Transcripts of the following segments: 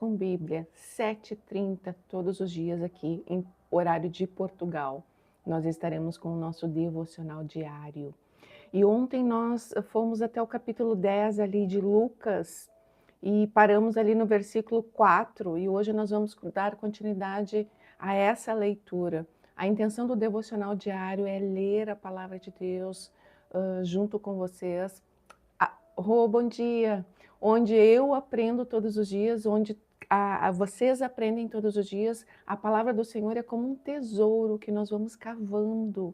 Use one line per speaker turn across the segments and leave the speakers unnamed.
com Bíblia, 7h30 todos os dias aqui em horário de Portugal. Nós estaremos com o nosso devocional diário. E ontem nós fomos até o capítulo 10 ali de Lucas e paramos ali no versículo 4 e hoje nós vamos dar continuidade a essa leitura. A intenção do devocional diário é ler a palavra de Deus junto com vocês. Rô, bom dia! Onde eu aprendo todos os dias, onde vocês aprendem todos os dias, a palavra do Senhor é como um tesouro que nós vamos cavando.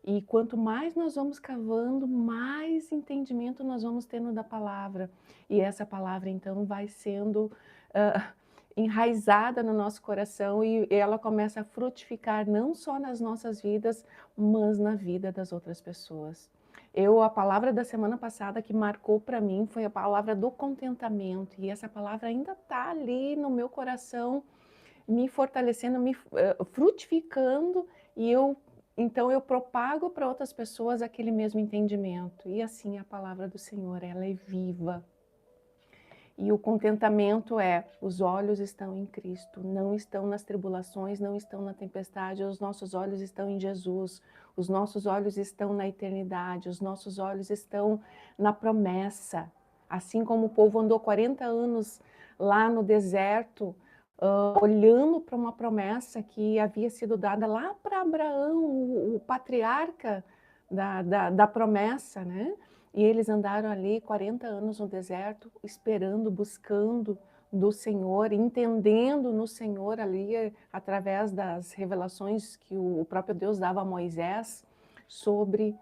E quanto mais nós vamos cavando, mais entendimento nós vamos tendo da palavra. E essa palavra, então, vai sendo enraizada no nosso coração e ela começa a frutificar não só nas nossas vidas, mas na vida das outras pessoas. A palavra da semana passada que marcou para mim foi a palavra do contentamento, e essa palavra ainda está ali no meu coração, me fortalecendo, frutificando, e então eu propago para outras pessoas aquele mesmo entendimento. E assim a palavra do Senhor, ela é viva. E o contentamento os olhos estão em Cristo, não estão nas tribulações, não estão na tempestade, os nossos olhos estão em Jesus, os nossos olhos estão na eternidade, os nossos olhos estão na promessa. Assim como o povo andou 40 anos lá no deserto, olhando para uma promessa que havia sido dada lá para Abraão, o patriarca da promessa, né? E eles andaram ali 40 anos no deserto, esperando, buscando do Senhor, entendendo no Senhor ali, através das revelações que o próprio Deus dava a Moisés, sobre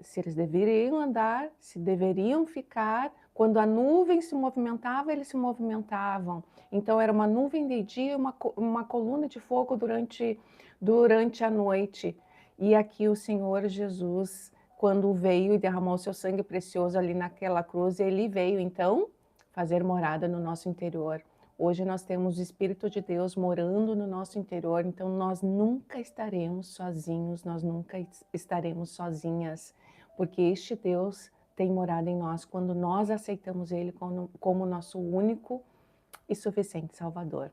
se eles deveriam andar, se deveriam ficar. Quando a nuvem se movimentava, eles se movimentavam. Então era uma nuvem de dia, uma coluna de fogo durante a noite. E aqui o Senhor Jesus, quando veio e derramou seu sangue precioso ali naquela cruz, ele veio então fazer morada no nosso interior. Hoje nós temos o Espírito de Deus morando no nosso interior, então nós nunca estaremos sozinhos, nós nunca estaremos sozinhas, porque este Deus tem morada em nós quando nós aceitamos Ele como nosso único e suficiente Salvador.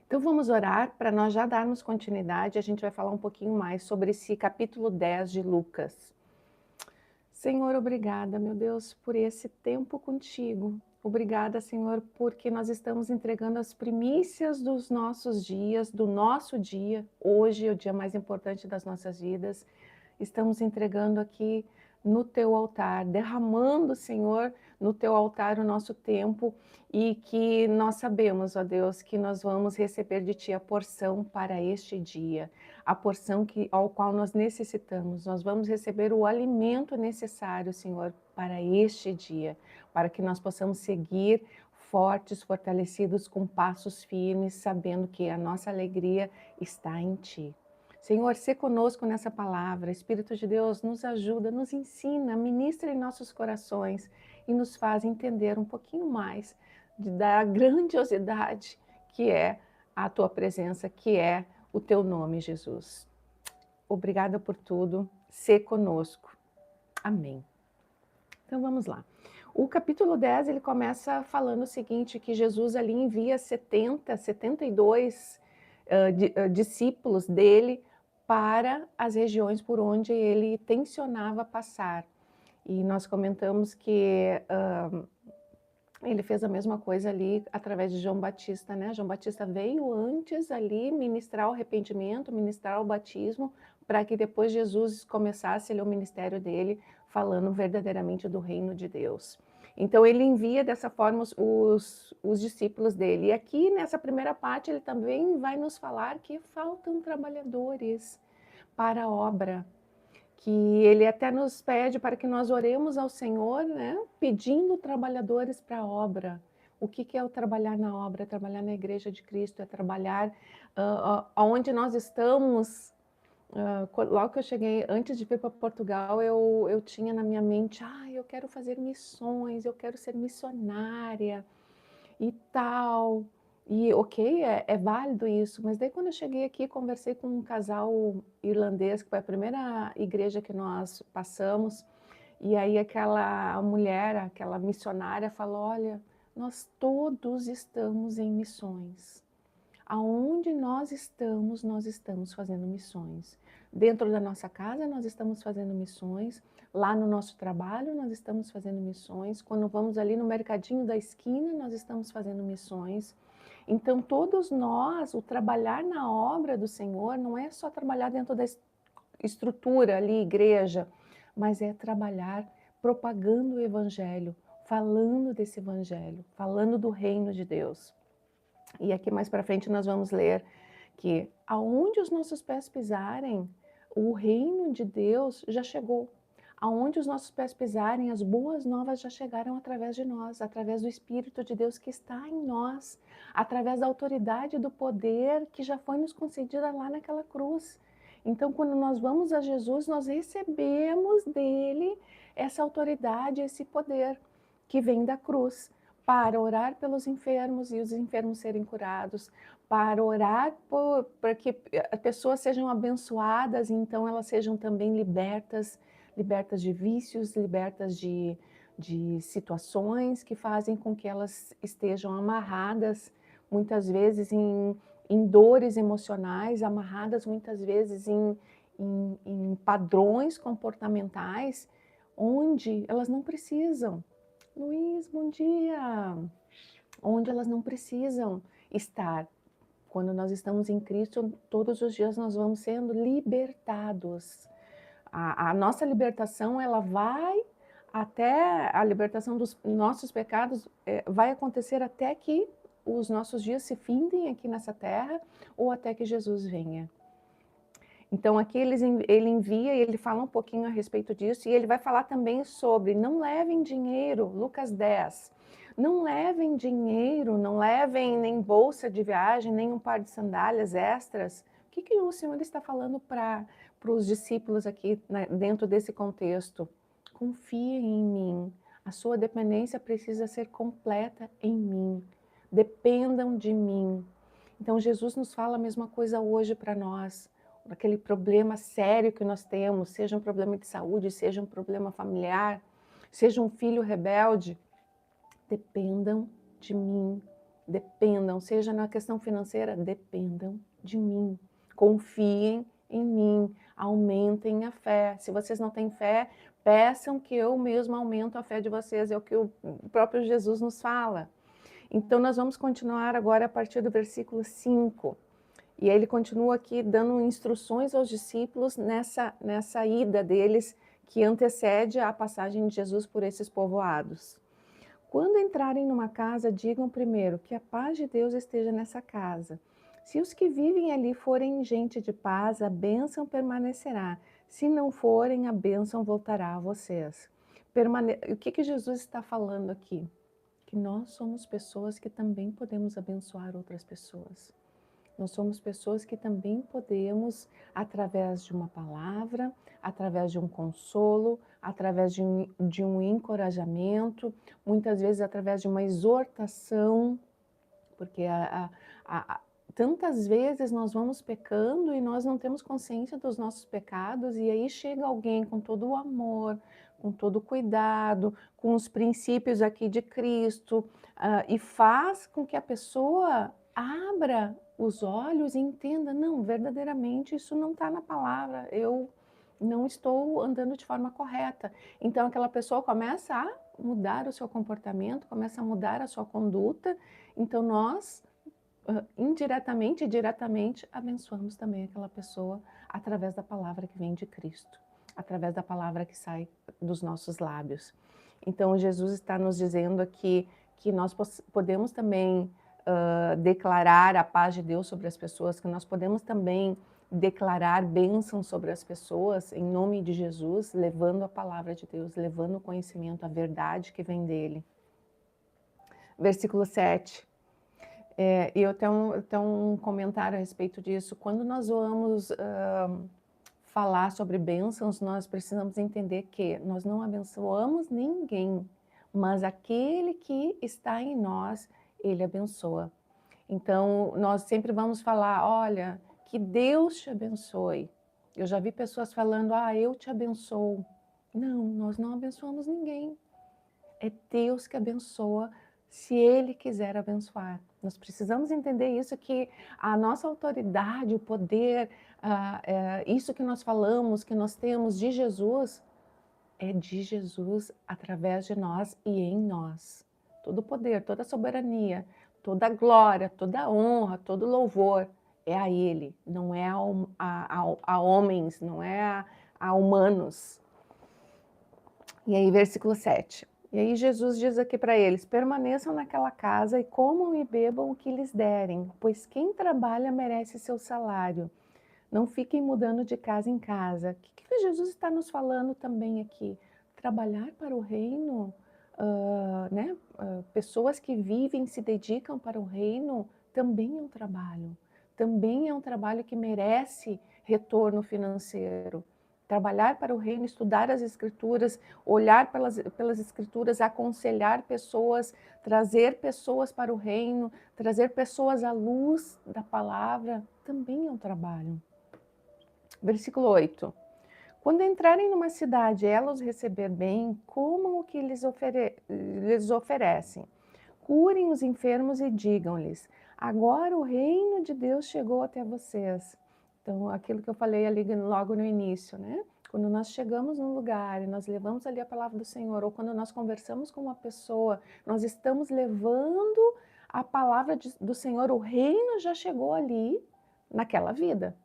Então vamos orar para nós já darmos continuidade, a gente vai falar um pouquinho mais sobre esse capítulo 10 de Lucas. Senhor, obrigada, meu Deus, por esse tempo contigo. Obrigada, Senhor, porque nós estamos entregando as primícias dos nossos dias, do nosso dia. Hoje é o dia mais importante das nossas vidas. Estamos entregando aqui no teu altar, derramando, Senhor, no teu altar o nosso tempo, e que nós sabemos, ó Deus, que nós vamos receber de ti a porção para este dia, a porção ao qual nós necessitamos. Nós vamos receber o alimento necessário, Senhor, para este dia, para que nós possamos seguir fortes, fortalecidos, com passos firmes, sabendo que a nossa alegria está em ti. Senhor, se conosco nessa palavra. Espírito de Deus, nos ajuda, nos ensina, ministra em nossos corações e nos faz entender um pouquinho mais da grandiosidade que é a tua presença, que é o teu nome, Jesus. Obrigada por tudo, se conosco. Amém. Então vamos lá. O capítulo 10, ele começa falando o seguinte, que Jesus ali envia 72 discípulos dele para as regiões por onde ele tensionava passar. E nós comentamos que ele fez a mesma coisa ali através de João Batista, né? João Batista veio antes ali ministrar o arrependimento, ministrar o batismo, para que depois Jesus começasse ali, o ministério dele, falando verdadeiramente do reino de Deus. Então ele envia dessa forma os discípulos dele. E aqui nessa primeira parte ele também vai nos falar que faltam trabalhadores para a obra, que ele até nos pede para que nós oremos ao Senhor, né, pedindo trabalhadores para a obra. O que é o trabalhar na obra? É trabalhar na Igreja de Cristo, é trabalhar onde nós estamos. Logo que eu cheguei, antes de vir para Portugal, eu tinha na minha mente, eu quero fazer missões, eu quero ser missionária e tal. E ok, é válido isso, mas daí quando eu cheguei aqui, conversei com um casal irlandês, que foi a primeira igreja que nós passamos, e aí aquela mulher, aquela missionária falou, olha, Nós todos estamos em missões. Aonde nós estamos fazendo missões. Dentro da nossa casa, nós estamos fazendo missões. Lá no nosso trabalho, nós estamos fazendo missões. Quando vamos ali no mercadinho da esquina, nós estamos fazendo missões. Então, todos nós, o trabalhar na obra do Senhor, não é só trabalhar dentro da estrutura ali, igreja, mas é trabalhar propagando o Evangelho, falando desse Evangelho, falando do reino de Deus. E aqui mais para frente nós vamos ler que aonde os nossos pés pisarem, o reino de Deus já chegou. Aonde os nossos pés pisarem, as boas novas já chegaram através de nós, através do Espírito de Deus que está em nós, através da autoridade e do poder que já foi nos concedida lá naquela cruz. Então, quando nós vamos a Jesus, nós recebemos dele essa autoridade, esse poder que vem da cruz, para orar pelos enfermos e os enfermos serem curados, para orar para que as pessoas sejam abençoadas e então elas sejam também libertas de vícios, libertas de situações que fazem com que elas estejam amarradas, muitas vezes em dores emocionais, amarradas muitas vezes em padrões comportamentais, onde elas não precisam. Luiz, bom dia! Onde elas não precisam estar. Quando nós estamos em Cristo, todos os dias nós vamos sendo libertados. A nossa libertação, ela vai até a libertação dos nossos pecados, vai acontecer até que os nossos dias se findem aqui nessa terra ou até que Jesus venha. Então aqui ele envia e ele fala um pouquinho a respeito disso e ele vai falar também sobre não levem dinheiro, Lucas 10. Não levem dinheiro, não levem nem bolsa de viagem, nem um par de sandálias extras. O que o Senhor está falando para os discípulos aqui, né, dentro desse contexto? Confiem em mim. A sua dependência precisa ser completa em mim. Dependam de mim. Então Jesus nos fala a mesma coisa hoje para nós. Aquele problema sério que nós temos, seja um problema de saúde, seja um problema familiar, seja um filho rebelde, dependam de mim, dependam, seja na questão financeira, dependam de mim, confiem em mim, aumentem a fé. Se vocês não têm fé, peçam que eu mesmo aumento a fé de vocês, é o que o próprio Jesus nos fala. Então nós vamos continuar agora a partir do versículo 5. E aí ele continua aqui dando instruções aos discípulos nessa ida deles que antecede a passagem de Jesus por esses povoados. Quando entrarem numa casa, digam primeiro que a paz de Deus esteja nessa casa. Se os que vivem ali forem gente de paz, a bênção permanecerá. Se não forem, a bênção voltará a vocês. O que Jesus está falando aqui? Que nós somos pessoas que também podemos abençoar outras pessoas. Nós somos pessoas que também podemos, através de uma palavra, através de um consolo, através de um encorajamento, muitas vezes através de uma exortação, porque tantas vezes nós vamos pecando e nós não temos consciência dos nossos pecados, e aí chega alguém com todo o amor, com todo o cuidado, com os princípios aqui de Cristo, e faz com que a pessoa abra os olhos e entenda, não, verdadeiramente isso não está na palavra, eu não estou andando de forma correta. Então aquela pessoa começa a mudar o seu comportamento, começa a mudar a sua conduta, então nós indiretamente e diretamente abençoamos também aquela pessoa através da palavra que vem de Cristo, através da palavra que sai dos nossos lábios. Então Jesus está nos dizendo aqui que nós podemos também declarar a paz de Deus sobre as pessoas, que nós podemos também declarar bênção sobre as pessoas em nome de Jesus, levando a palavra de Deus, levando o conhecimento, a verdade que vem dele. Versículo 7. E eu tenho um comentário a respeito disso. Quando nós vamos falar sobre bênçãos, nós precisamos entender que nós não abençoamos ninguém, mas aquele que está em nós, ele abençoa. Então, nós sempre vamos falar, olha, que Deus te abençoe. Eu já vi pessoas falando, eu te abençoo. Não, nós não abençoamos ninguém. É Deus que abençoa se Ele quiser abençoar. Nós precisamos entender isso, que a nossa autoridade, o poder, isso que nós falamos, que nós temos de Jesus, é de Jesus através de nós e em nós. Todo o poder, toda a soberania, toda a glória, toda a honra, todo o louvor é a Ele, não é a homens, não é a humanos. E aí, versículo 7. E aí Jesus diz aqui para eles: permaneçam naquela casa e comam e bebam o que lhes derem, pois quem trabalha merece seu salário. Não fiquem mudando de casa em casa. O que Jesus está nos falando também aqui? Trabalhar para o reino, né? Pessoas que vivem, se dedicam para o reino, também é um trabalho. Também é um trabalho que merece retorno financeiro. Trabalhar para o reino, estudar as escrituras, olhar pelas escrituras, aconselhar pessoas, trazer pessoas para o reino, trazer pessoas à luz da palavra, também é um trabalho. Versículo 8. Quando entrarem numa cidade e ela os receber bem, comam o que lhes oferecem. Curem os enfermos e digam-lhes: agora o reino de Deus chegou até vocês. Então, aquilo que eu falei ali logo no início, né? Quando nós chegamos num lugar e nós levamos ali a palavra do Senhor, ou quando nós conversamos com uma pessoa, nós estamos levando a palavra do Senhor, o reino já chegou ali naquela vida.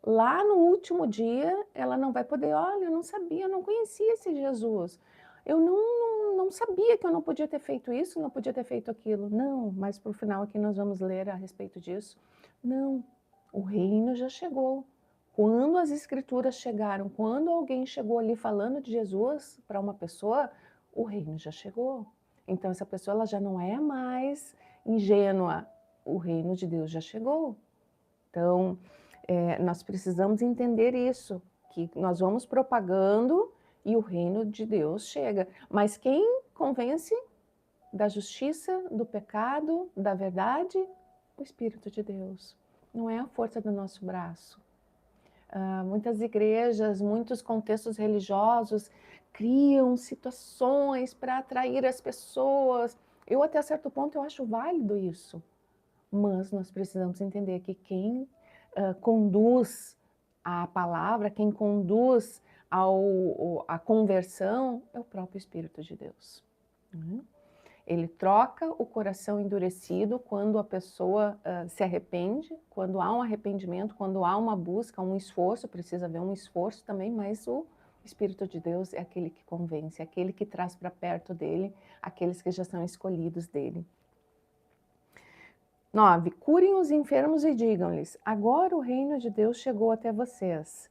Lá no último dia, ela não vai poder, olha, eu não sabia, eu não conhecia esse Jesus. Eu não sabia que eu não podia ter feito isso, não podia ter feito aquilo. Não, mas por final aqui nós vamos ler a respeito disso. Não, o reino já chegou. Quando as escrituras chegaram, quando alguém chegou ali falando de Jesus para uma pessoa, o reino já chegou. Então essa pessoa ela já não é mais ingênua. O reino de Deus já chegou. Então, nós precisamos entender isso, que nós vamos propagando e o reino de Deus chega. Mas quem convence da justiça, do pecado, da verdade? O Espírito de Deus. Não é a força do nosso braço. Muitas igrejas, muitos contextos religiosos criam situações para atrair as pessoas. Eu até certo ponto eu acho válido isso. Mas nós precisamos entender que quem conduz a palavra, quem conduz a conversão é o próprio Espírito de Deus. Ele troca o coração endurecido quando a pessoa se arrepende, quando há um arrependimento, quando há uma busca, um esforço, precisa haver um esforço também, mas o Espírito de Deus é aquele que convence, é aquele que traz para perto dele aqueles que já são escolhidos dele. 9. Curem os enfermos e digam-lhes: agora o reino de Deus chegou até vocês.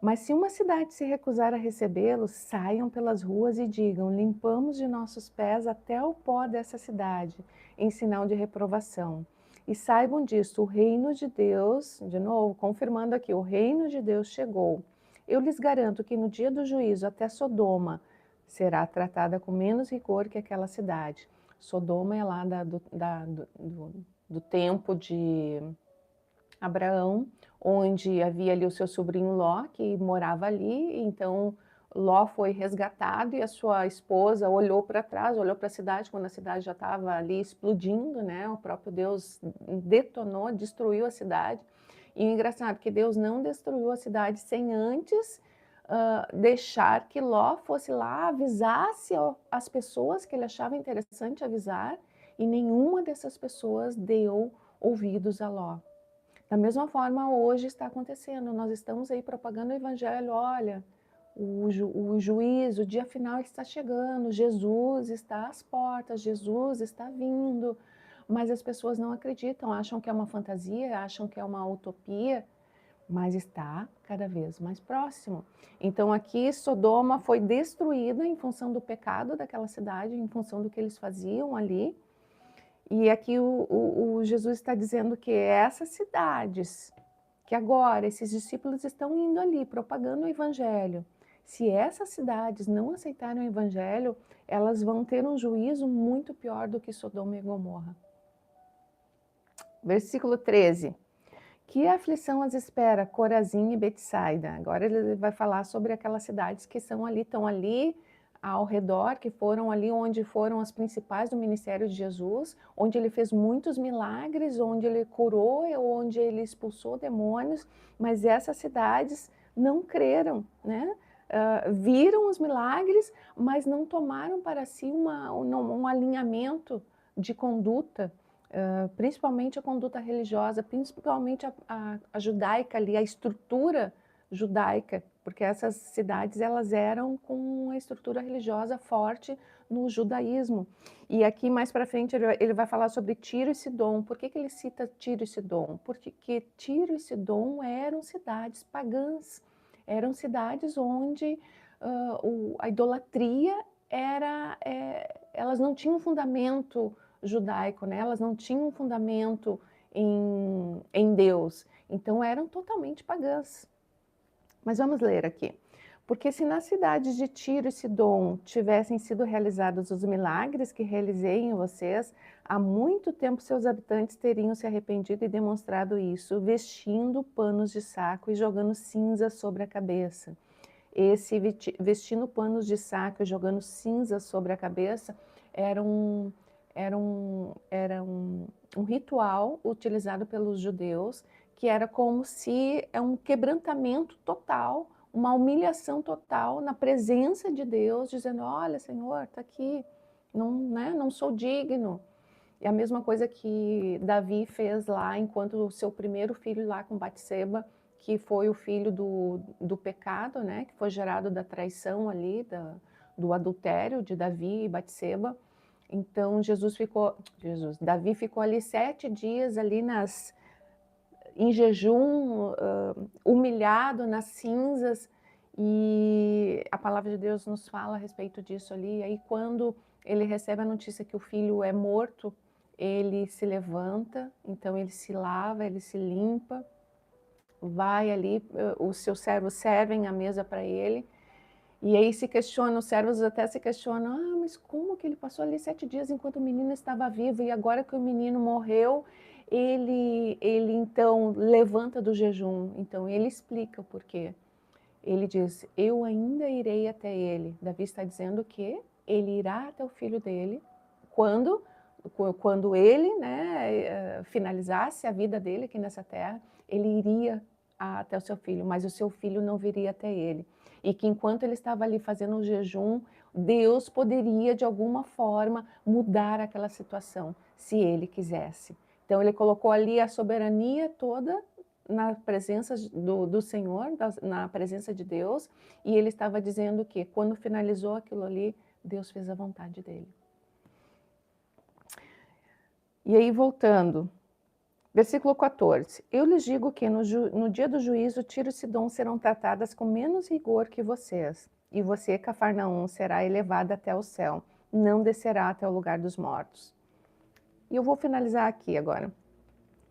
Mas se uma cidade se recusar a recebê-los, saiam pelas ruas e digam: limpamos de nossos pés até o pó dessa cidade, em sinal de reprovação. E saibam disso, o reino de Deus, de novo, confirmando aqui, o reino de Deus chegou. Eu lhes garanto que no dia do juízo, até Sodoma será tratada com menos rigor que aquela cidade. Sodoma é lá do tempo de Abraão, onde havia ali o seu sobrinho Ló, que morava ali. Então Ló foi resgatado e a sua esposa olhou para trás, olhou para a cidade, quando a cidade já estava ali explodindo, né? O próprio Deus detonou, destruiu a cidade. E o engraçado é que Deus não destruiu a cidade sem antes deixar que Ló fosse lá, avisasse as pessoas que ele achava interessante avisar, e nenhuma dessas pessoas deu ouvidos a Ló. Da mesma forma, hoje está acontecendo. Nós estamos aí propagando o evangelho. Olha, o juízo, o dia final está chegando. Jesus está às portas, Jesus está vindo. Mas as pessoas não acreditam, acham que é uma fantasia, acham que é uma utopia, mas está cada vez mais próximo. Então aqui Sodoma foi destruída em função do pecado daquela cidade, em função do que eles faziam ali. E aqui o Jesus está dizendo que essas cidades, que agora esses discípulos estão indo ali, propagando o evangelho, se essas cidades não aceitarem o evangelho, elas vão ter um juízo muito pior do que Sodoma e Gomorra. Versículo 13. Que aflição as espera, Corazim e Betsaida? Agora ele vai falar sobre aquelas cidades que são ali, estão ali ao redor, que foram ali onde foram as principais do ministério de Jesus, onde ele fez muitos milagres, onde ele curou, onde ele expulsou demônios, mas essas cidades não creram, né? Viram os milagres, mas não tomaram para si um alinhamento de conduta, principalmente a conduta religiosa, principalmente a judaica ali, a estrutura judaica, porque essas cidades elas eram com uma estrutura religiosa forte no judaísmo. E aqui mais para frente ele vai falar sobre Tiro e Sidom. Por que ele cita Tiro e Sidom? Porque Tiro e Sidom eram cidades pagãs, eram cidades onde a idolatria elas não tinham fundamento judaico, né? Elas não tinham fundamento em Deus, então eram totalmente pagãs. Mas vamos ler aqui. Porque se nas cidades de Tiro e Sidom tivessem sido realizados os milagres que realizei em vocês, há muito tempo seus habitantes teriam se arrependido e demonstrado isso, vestindo panos de saco e jogando cinza sobre a cabeça. Esse vestindo panos de saco e jogando cinza sobre a cabeça era um ritual utilizado pelos judeus, que era como se um quebrantamento total, uma humilhação total na presença de Deus, dizendo: olha, Senhor, está aqui, não, né, não sou digno. E a mesma coisa que Davi fez lá, enquanto o seu primeiro filho lá com Batseba, que foi o filho do pecado, né, que foi gerado da traição ali, do adultério de Davi e Batseba. Então Davi ficou ali 7 dias ali em jejum, humilhado nas cinzas, e a palavra de Deus nos fala a respeito disso ali. E aí quando ele recebe a notícia que o filho é morto, ele se levanta, então ele se lava, ele se limpa, vai ali, os seus servos servem a mesa para ele, e aí se questiona, os servos até se questionam: mas como que ele passou ali 7 dias enquanto o menino estava vivo, e agora que o menino morreu, ele então levanta do jejum? Então ele explica o porquê. Ele diz: eu ainda irei até ele. Davi está dizendo que ele irá até o filho dele quando ele, né, finalizasse a vida dele aqui nessa terra, ele iria até o seu filho, mas o seu filho não viria até ele. E que enquanto ele estava ali fazendo o jejum, Deus poderia de alguma forma mudar aquela situação, se ele quisesse. Então ele colocou ali a soberania toda na presença do Senhor, na presença de Deus, e ele estava dizendo que quando finalizou aquilo ali, Deus fez a vontade dele. E aí voltando, versículo 14. Eu lhes digo que no dia do juízo, Tiro e Sidom serão tratadas com menos rigor que vocês, e você, Cafarnaum, será elevada até o céu, não descerá até o lugar dos mortos. E eu vou finalizar aqui agora.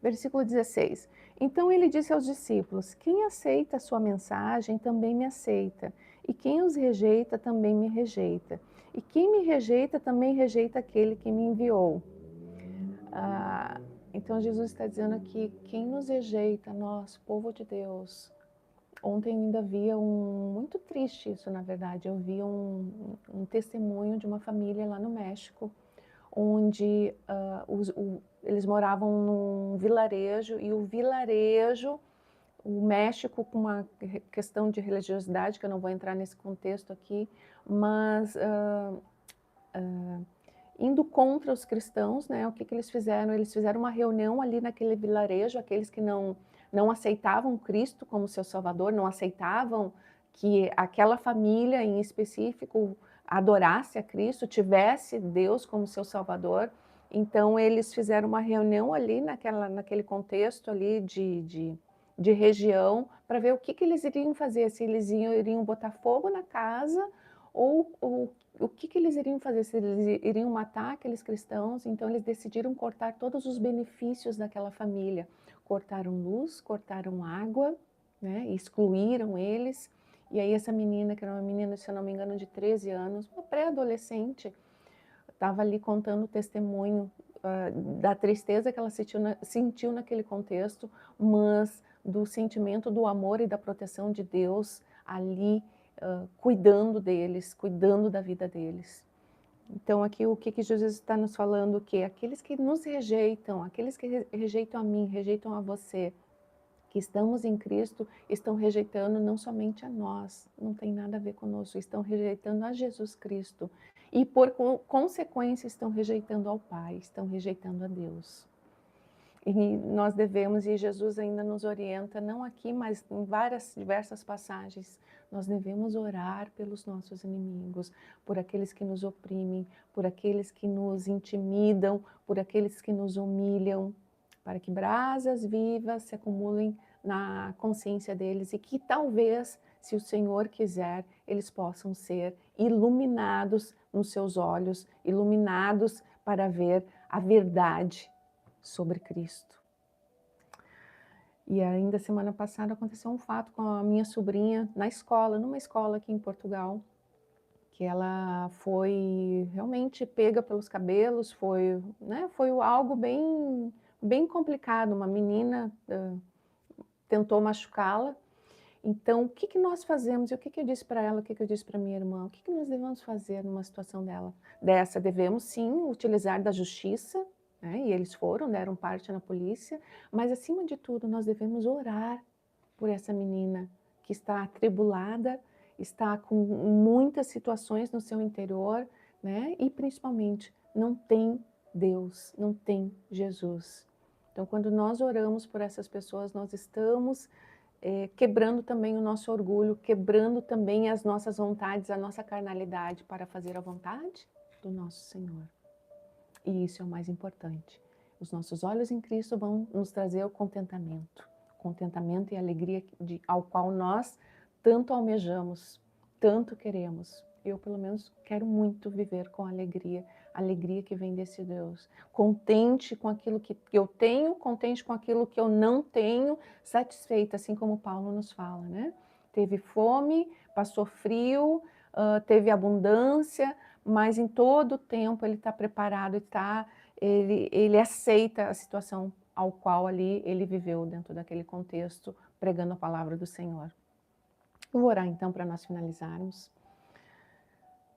Versículo 16. Então ele disse aos discípulos: quem aceita a sua mensagem também me aceita, e quem os rejeita também me rejeita, e quem me rejeita também rejeita aquele que me enviou. Então Jesus está dizendo aqui: quem nos rejeita, nós, povo de Deus. Ontem ainda via muito triste isso, na verdade. Eu vi um testemunho de uma família lá no México, onde eles moravam num vilarejo, e o México, com uma questão de religiosidade, que eu não vou entrar nesse contexto aqui, mas indo contra os cristãos, né? O que eles fizeram? Eles fizeram uma reunião ali naquele vilarejo, aqueles que não aceitavam Cristo como seu Salvador, não aceitavam que aquela família em específico adorasse a Cristo, tivesse Deus como seu Salvador. Então eles fizeram uma reunião ali naquele contexto ali de região, para ver o que eles iriam fazer, se eles iriam botar fogo na casa, ou o que eles iriam fazer, se eles iriam matar aqueles cristãos. Então eles decidiram cortar todos os benefícios daquela família. Cortaram luz, cortaram água, né, excluíram eles. E aí essa menina, que era uma menina, se eu não me engano, de 13 anos, uma pré-adolescente, estava ali contando o testemunho da tristeza que ela sentiu naquele contexto, mas do sentimento do amor e da proteção de Deus ali cuidando deles, cuidando da vida deles. Então aqui o que Jesus está nos falando, que aqueles que nos rejeitam, aqueles que rejeitam a mim, rejeitam a você, que estamos em Cristo, estão rejeitando não somente a nós, não tem nada a ver conosco, estão rejeitando a Jesus Cristo. E por consequência estão rejeitando ao Pai, estão rejeitando a Deus. E nós devemos, e Jesus ainda nos orienta, não aqui, mas em diversas passagens, nós devemos orar pelos nossos inimigos, por aqueles que nos oprimem, por aqueles que nos intimidam, por aqueles que nos humilham, para que brasas vivas se acumulem na consciência deles e que talvez, se o Senhor quiser, eles possam ser iluminados nos seus olhos, iluminados para ver a verdade sobre Cristo. E ainda semana passada aconteceu um fato com a minha sobrinha na escola, numa escola aqui em Portugal, que ela foi realmente pega pelos cabelos, foi algo bem complicado. Uma menina tentou machucá-la. Então, o que nós fazemos? E o que eu disse para ela, o que eu disse para minha irmã? O que nós devemos fazer numa situação dessa? Devemos sim utilizar da justiça, né? E eles deram parte na polícia, mas acima de tudo nós devemos orar por essa menina que está atribulada, está com muitas situações no seu interior, né? E principalmente não tem Deus, não tem Jesus. Então, quando nós oramos por essas pessoas, nós estamos quebrando também o nosso orgulho, quebrando também as nossas vontades, a nossa carnalidade para fazer a vontade do nosso Senhor. E isso é o mais importante. Os nossos olhos em Cristo vão nos trazer o contentamento e alegria ao qual nós tanto almejamos, tanto queremos. Eu, pelo menos, quero muito viver com alegria que vem desse Deus. Contente com aquilo que eu tenho, contente com aquilo que eu não tenho, satisfeita, assim como Paulo nos fala, né? Teve fome, passou frio, teve abundância, mas em todo o tempo ele está preparado, ele aceita a situação ao qual ali ele viveu dentro daquele contexto, pregando a palavra do Senhor. Eu vou orar então para nós finalizarmos.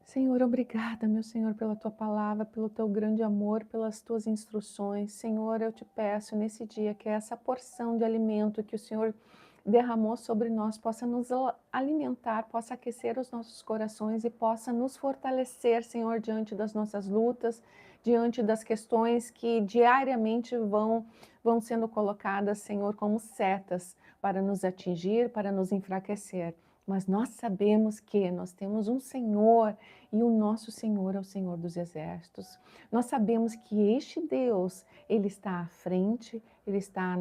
Senhor, obrigada, meu Senhor, pela Tua palavra, pelo Teu grande amor, pelas Tuas instruções. Senhor, eu te peço nesse dia que essa porção de alimento que o Senhor derramou sobre nós possa nos alimentar, possa aquecer os nossos corações e possa nos fortalecer, Senhor, diante das nossas lutas, diante das questões que diariamente vão sendo colocadas, Senhor, como setas para nos atingir, para nos enfraquecer. Mas nós sabemos que nós temos um Senhor e o nosso Senhor é o Senhor dos Exércitos. Nós sabemos que este Deus, Ele está à frente, Ele está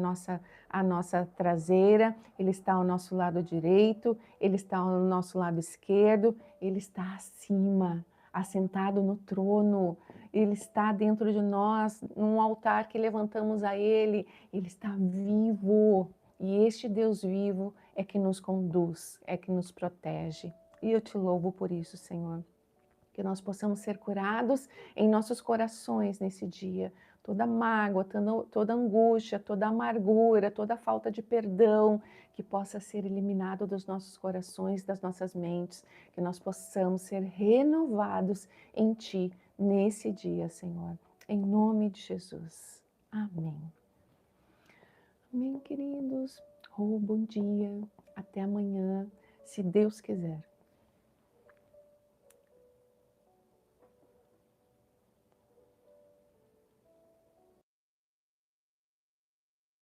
à nossa traseira, Ele está ao nosso lado direito, Ele está ao nosso lado esquerdo, Ele está acima, assentado no trono, Ele está dentro de nós, num altar que levantamos a Ele, Ele está vivo. E este Deus vivo é que nos conduz, é que nos protege. E eu te louvo por isso, Senhor. Que nós possamos ser curados em nossos corações nesse dia. Toda mágoa, toda angústia, toda amargura, toda falta de perdão, que possa ser eliminado dos nossos corações, das nossas mentes. Que nós possamos ser renovados em Ti nesse dia, Senhor. Em nome de Jesus. Amém. Amém, queridos. Bom dia. Até amanhã, se Deus quiser.